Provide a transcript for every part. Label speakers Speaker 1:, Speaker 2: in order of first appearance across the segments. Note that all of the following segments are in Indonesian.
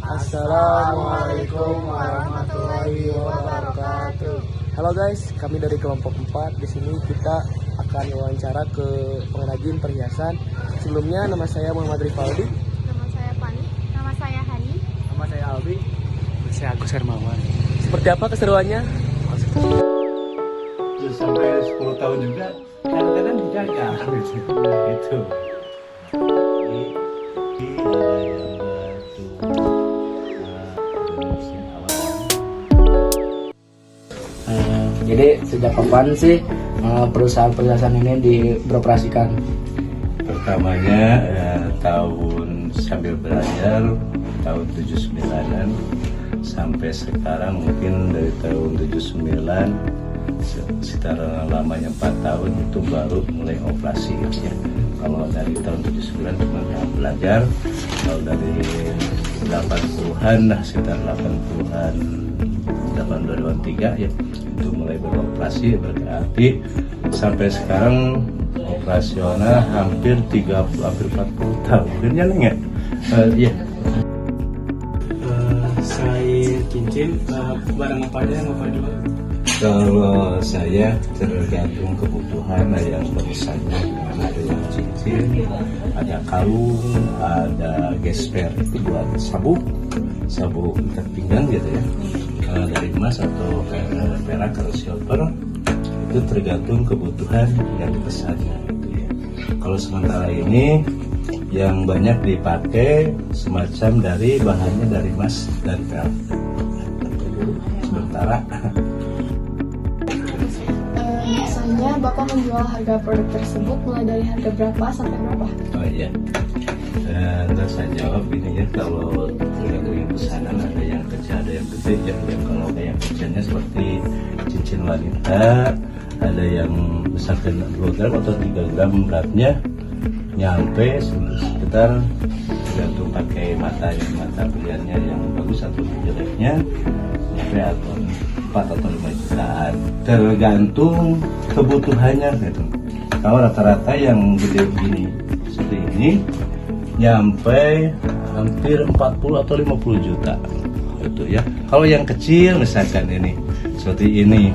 Speaker 1: Assalamualaikum warahmatullahi wabarakatuh. Halo guys, kami dari kelompok 4. Di sini kita akan wawancara ke pengrajin perhiasan. Sebelumnya nama saya Muhammad Rivaldi.
Speaker 2: Nama saya Pani. Nama saya Hani.
Speaker 1: Nama saya Albi.
Speaker 3: Saya Agus Hermawan.
Speaker 1: Seperti apa keseruannya?
Speaker 4: Sampai 10 tahun juga kadang-kadang dijaga gitu.
Speaker 3: Jadi sejak kapan sih perusahaan perhiasan ini beroperasikan?
Speaker 4: Pertamanya tahun sambil belajar tahun 79-an sampai sekarang mungkin dari tahun 79 sekitar lamanya 4 tahun itu baru mulai operasi gitu ya. Kalau dari tahun 79 cuma belajar, kalau dari 80-an lah sekitar 80-an 82-83 ya itu mulai beroperasi, berarti sampai sekarang operasional hampir 40 tahun ya Neng ya? Iya.
Speaker 3: Selain cincin, barang apa aja yang Bapak jual?
Speaker 4: Kalau saya tergantung kebutuhan, ada yang misalnya ada yang cincin, ada kalung, ada gesper itu buat sabuk ikat pinggang gitu ya, dari emas atau perak atau silver, itu tergantung kebutuhan yang dipesannya gitu ya. Kalau sementara ini yang banyak dipakai semacam dari bahannya dari emas dan perak sementara.
Speaker 2: Biasanya Bapak menjual harga produk tersebut mulai dari harga berapa sampai berapa?
Speaker 4: Oh iya, dan saya jawab ini ya, kalau tergantung yang pesanan ada yang kecil ada yang gede ya. Kalau yang kecilnya seperti cincin wanita, ada yang misalkan 2 gram atau 3 gram beratnya, nyampe sekitar tergantung pakai mata pilihannya yang bagus atau jeleknya, nyampe atau 4 atau 5 jutaan, tergantung kebutuhannya gitu. Kalau rata-rata yang gede begini seperti ini nyampe hampir 40 atau 50 juta gitu ya. Kalau yang kecil misalkan ini seperti ini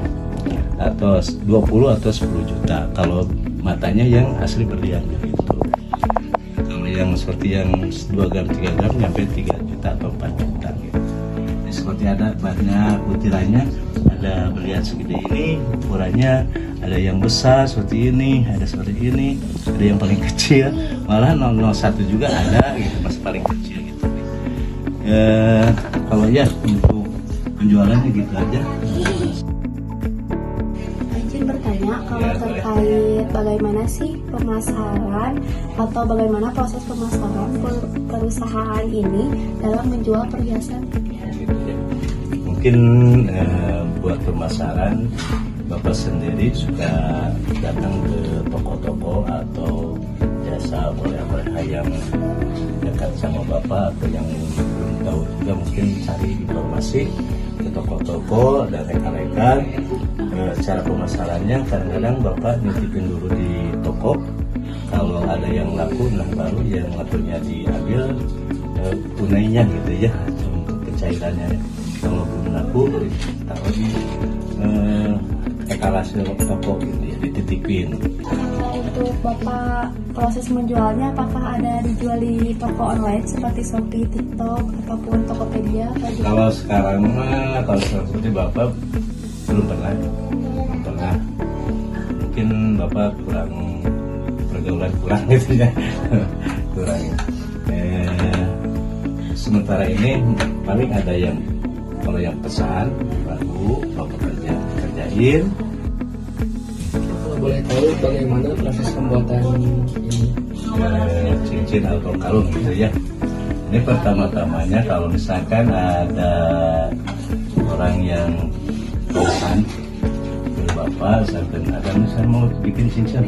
Speaker 4: atau 20 atau 10 juta kalau matanya yang asli berlian gitu. Kalau yang seperti yang 2 gram 3 gram nyampe 3 juta atau 4 juta gitu. Jadi seperti ada banyak butirannya, ada berlian segede ini ukurannya, ada yang besar seperti ini, ada seperti ini, ada yang paling kecil, malah 001 juga ada gitu, masih paling kecil gitu. Kalau ya untuk penjualannya gitu aja.
Speaker 2: Izin bertanya, kalau terkait bagaimana sih pemasaran atau bagaimana proses pemasaran perusahaan ini dalam menjual perhiasan?
Speaker 4: Gitu ya. Mungkin buat pemasaran Bapak sendiri suka datang ke toko-toko atau jasa oleh-oleh yang dekat sama Bapak, atau yang belum tahu juga mungkin cari informasi ke toko-toko dan rekan-rekan. Cara pemasarannya kadang-kadang Bapak nitipin dulu di toko, kalau ada yang laku nah baru yang lakunya diambil tunainya gitu ya, untuk pencairannya. Kalau belum laku taruh di etalase toko gitu ya, dititipin.
Speaker 2: Untuk Bapak proses menjualnya apakah ada dijual di toko online seperti Shopee, TikTok, ataupun Tokopedia?
Speaker 4: Kalau sekarang mah, kalau seperti Bapak belum pernah. Mungkin Bapak kurang pergaulan kurang gitu ya, kurang. Sementara ini paling ada yang kalau yang pesan baru Bapak kerjain.
Speaker 3: Kalau boleh tahu bagaimana proses pembuatan ini?
Speaker 4: Cincin atau kalung gitu ya. Ini pertama-tamanya kalau misalkan ada orang yang pesan ke Bapak, misalkan ada misalnya mau bikin cincin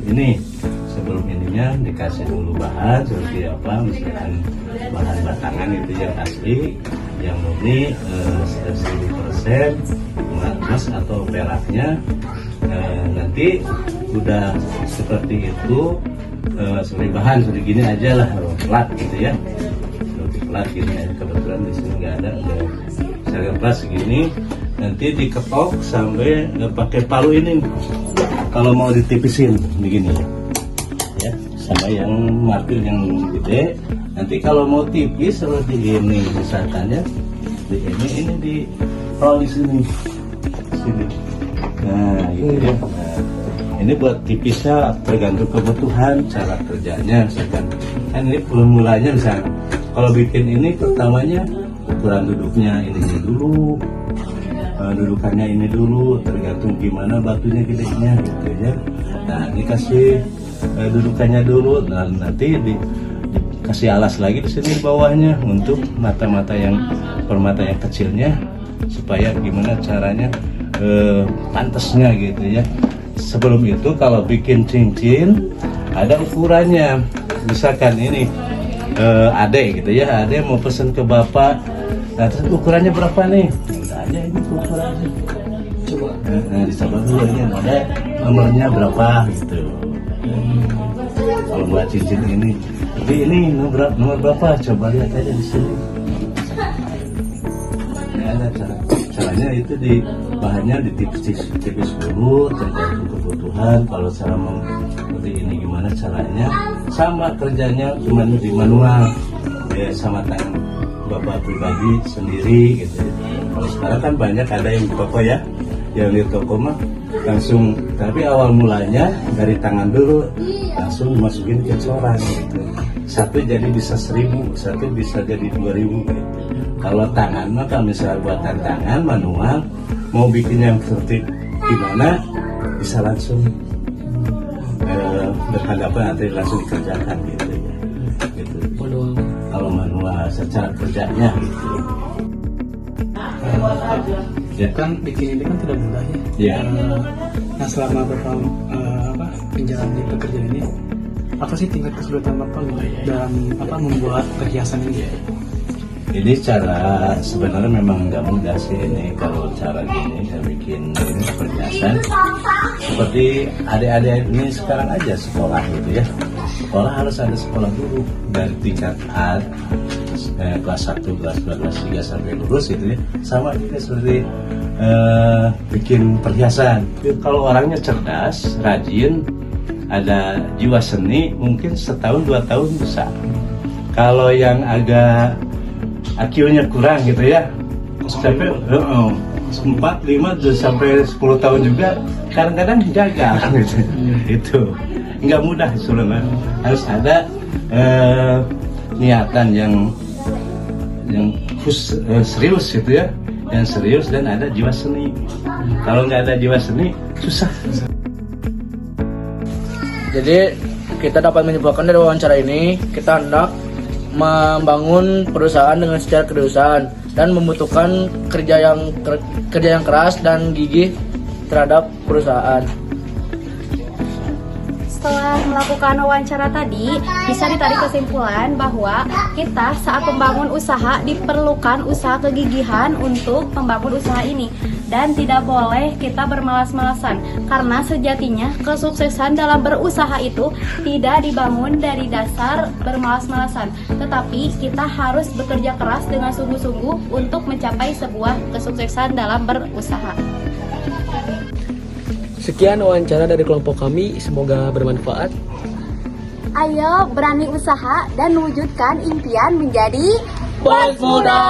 Speaker 4: ini, sebelum ininya dikasih dulu bahan seperti apa, misalkan bahan batangan itu yang asli, yang murni 1000% emas atau peraknya. Nanti udah seperti itu, seperti bahan seperti gini aja lah, plat gitu ya, seperti bulat gini ya. Kebetulan di sini nggak ada seragam kelas segini. Nanti diketok sampai pakai palu ini. Kalau mau ditipisin begini ya, sama yang martil yang gede. Nanti kalau mau tipis seperti ini misalkan ya, di ini di di sini. Nah gitu ya. Nah, ini buat tipisnya tergantung kebutuhan cara kerjanya. Misalkan kan ini mulanya misalnya kalau bikin ini pertamanya ukuran duduknya ini dulu, dudukannya ini dulu, tergantung gimana batunya gedenya gitu ya. Nah dikasih dudukannya dulu, dan nanti dikasih alas lagi di sini bawahnya untuk mata-mata yang permata yang kecilnya, supaya gimana caranya pantasnya gitu ya. Sebelum itu kalau bikin cincin ada ukurannya, misalkan ini adek gitu ya, adek mau pesen ke bapak, nah terus ukurannya berapa nih? Udah aja ini ukurannya, coba dicoba dulu ini ada nomornya berapa gitu. Kalau buat cincin ini, jadi ini nomor berapa? Coba lihat aja di sini. Ini ada caranya itu di bahannya ditipis dulu tergantung kebutuhan. Kalau cara seperti ini gimana caranya, sama kerjanya cuma di manual ya, sama tangan bapak pribadi sendiri gitu ya. Kalau sekarang kan banyak ada yang di toko ya, yang di toko mah langsung, tapi awal mulanya dari tangan dulu langsung masukin ke coran gitu. Satu jadi bisa 1.000, satu bisa jadi 2.000 gitu. Kalau tangan mah kalau misalnya buatan tangan manual, mau bikin yang seperti gimana bisa langsung berhadapan nanti langsung dikerjakan gitu ya. Gitu. Kalau manual secara kerjanya gitu.
Speaker 5: Ya kan bikin ini kan tidak mudah ya.
Speaker 4: Ya.
Speaker 5: Nah selama Bapak menjalani pekerjaan ini, apa sih tingkat kesulitan Bapak dalam membuat perhiasan ini?
Speaker 4: Ini cara sebenarnya memang nggak mudah sih ini, kalau cara gini saya bikin ini perhiasan. Seperti adik-adik ini sekarang aja sekolah gitu ya. Sekolah harus ada sekolah dulu dari tingkat A, kelas 1, kelas 2, kelas 3 sampai lulus gitu ya. Sama juga seperti bikin perhiasan. Kalau orangnya cerdas, rajin, ada jiwa seni, mungkin setahun 2 tahun bisa. Kalau yang agak IQ-nya kurang gitu ya, sampai 4, 5 sampai 10 tahun juga kadang-kadang gagal gitu. Itu nggak mudah sebenarnya, harus ada niatan yang serius gitu ya, yang serius dan ada jiwa seni. Kalau nggak ada jiwa seni susah.
Speaker 3: Jadi kita dapat menyimpulkan dari wawancara ini, kita hendak membangun perusahaan dengan secara kedewasaan dan membutuhkan kerja yang keras dan gigih terhadap perusahaan.
Speaker 2: Setelah melakukan wawancara tadi, bisa ditarik kesimpulan bahwa kita saat membangun usaha diperlukan usaha kegigihan untuk membangun usaha ini. Dan tidak boleh kita bermalas-malasan, karena sejatinya kesuksesan dalam berusaha itu tidak dibangun dari dasar bermalas-malasan, tetapi kita harus bekerja keras dengan sungguh-sungguh untuk mencapai sebuah kesuksesan dalam berusaha.
Speaker 1: Sekian wawancara dari kelompok kami, semoga bermanfaat.
Speaker 2: Ayo berani usaha dan wujudkan impian menjadi
Speaker 1: Bos Muda.